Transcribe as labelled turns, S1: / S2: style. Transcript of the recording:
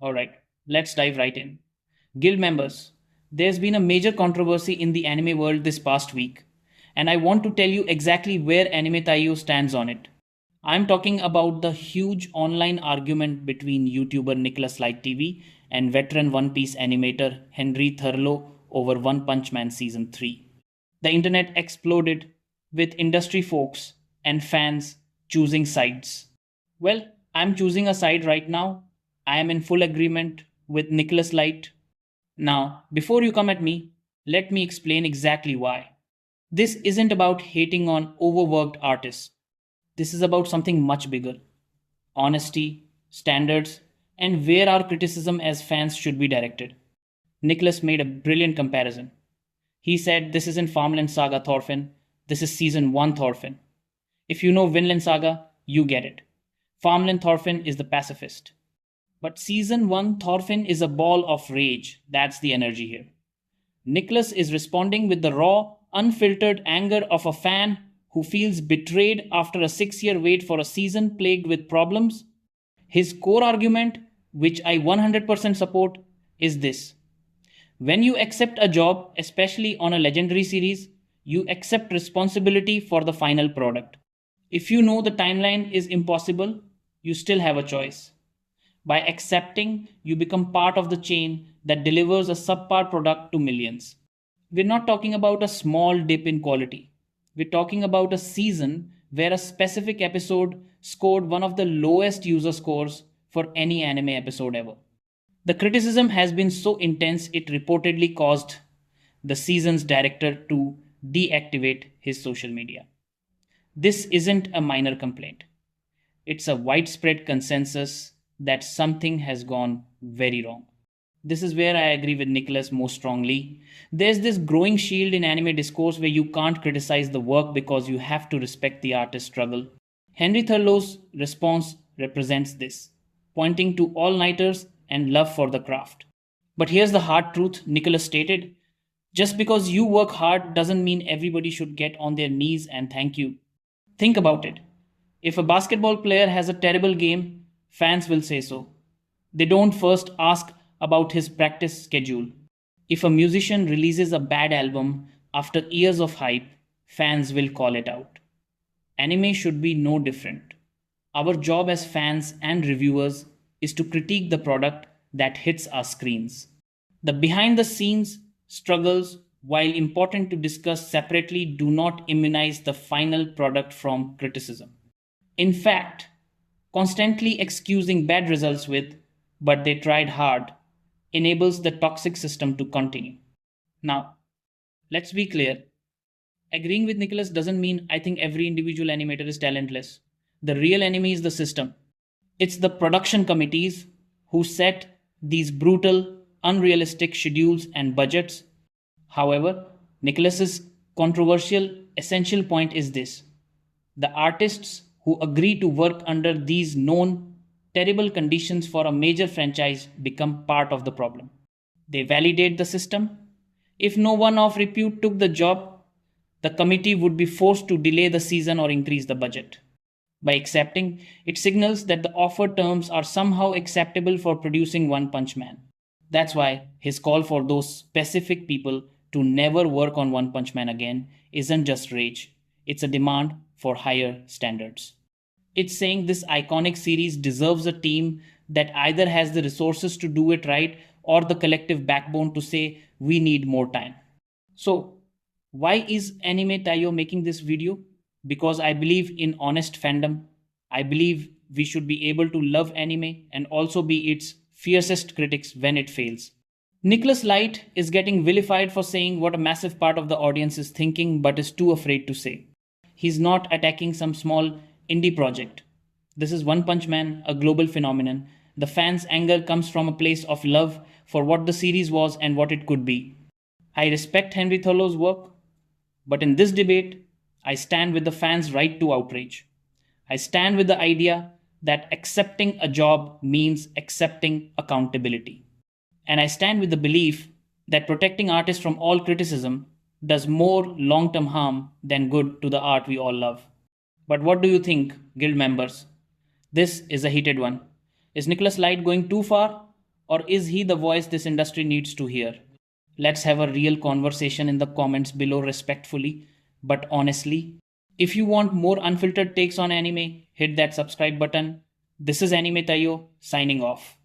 S1: Alright, let's dive right in. Guild members, there's been a major controversy in the anime world this past week, and I want to tell you exactly where AnimeTaiyo stands on it. I'm talking about the huge online argument between YouTuber Nicholas Light TV and veteran One Piece animator Henry Thurlow over One Punch Man Season 3. The internet exploded with industry folks and fans choosing sides. Well, I'm choosing a side right now. I am in full agreement with Nicholas Light. Now, before you come at me, let me explain exactly why. This isn't about hating on overworked artists. This is about something much bigger: honesty, standards, and where our criticism as fans should be directed. Nicholas made a brilliant comparison. He said this isn't Farmland Saga Thorfinn, this is Season 1 Thorfinn. If you know Vinland Saga, you get it. Farmland Thorfinn is the pacifist. But Season 1 Thorfinn is a ball of rage. That's the energy here. Nicholas is responding with the raw, unfiltered anger of a fan who feels betrayed after a 6-year wait for a season plagued with problems. His core argument, which I 100% support, is this: when you accept a job, especially on a legendary series, you accept responsibility for the final product. If you know the timeline is impossible, you still have a choice. By accepting, you become part of the chain that delivers a subpar product to millions. We're not talking about a small dip in quality. We're talking about a season where a specific episode scored one of the lowest user scores for any anime episode ever. The criticism has been so intense it reportedly caused the season's director to deactivate his social media. This isn't a minor complaint. It's a widespread consensus that something has gone very wrong. This is where I agree with Nicholas most strongly. There's this growing shield in anime discourse where you can't criticize the work because you have to respect the artist's struggle. Henry Thurlow's response represents this, pointing to all-nighters and love for the craft. But here's the hard truth Nicholas stated: just because you work hard doesn't mean everybody should get on their knees and thank you. Think about it. If a basketball player has a terrible game, fans will say so. They don't first ask about his practice schedule. If a musician releases a bad album after years of hype, fans will call it out. Anime should be no different. Our job as fans and reviewers is to critique the product that hits our screens. The behind the scenes struggles, while important to discuss separately, do not immunize the final product from criticism. In fact, constantly excusing bad results with, but they tried hard, enables the toxic system to continue. Now, let's be clear. Agreeing with Nicholas doesn't mean I think every individual animator is talentless. The real enemy is the system. It's the production committees who set these brutal, unrealistic schedules and budgets. However, Nicholas's controversial essential point is this: the artists who agree to work under these known terrible conditions for a major franchise become part of the problem. They validate the system. If no one of repute took the job, the committee would be forced to delay the season or increase the budget. By accepting, it signals that the offer terms are somehow acceptable for producing One Punch Man. That's why his call for those specific people to never work on One Punch Man again isn't just rage, it's a demand for higher standards. It's saying this iconic series deserves a team that either has the resources to do it right or the collective backbone to say, we need more time. So, why is AnimeTaiyo making this video? Because I believe in honest fandom. I believe we should be able to love anime and also be its fiercest critics when it fails. Nicholas Light is getting vilified for saying what a massive part of the audience is thinking but is too afraid to say. He's not attacking some small indie project. This is One Punch Man, a global phenomenon. The fans' anger comes from a place of love for what the series was and what it could be. I respect Henry Thurlow's work, but in this debate, I stand with the fans' right to outrage. I stand with the idea that accepting a job means accepting accountability. And I stand with the belief that protecting artists from all criticism does more long-term harm than good to the art we all love. But what do you think, guild members? This is a heated one. Is Nicholas Light going too far? Or is he the voice this industry needs to hear? Let's have a real conversation in the comments below respectfully, but honestly. If you want more unfiltered takes on anime, hit that subscribe button. This is AnimeTaiyo signing off.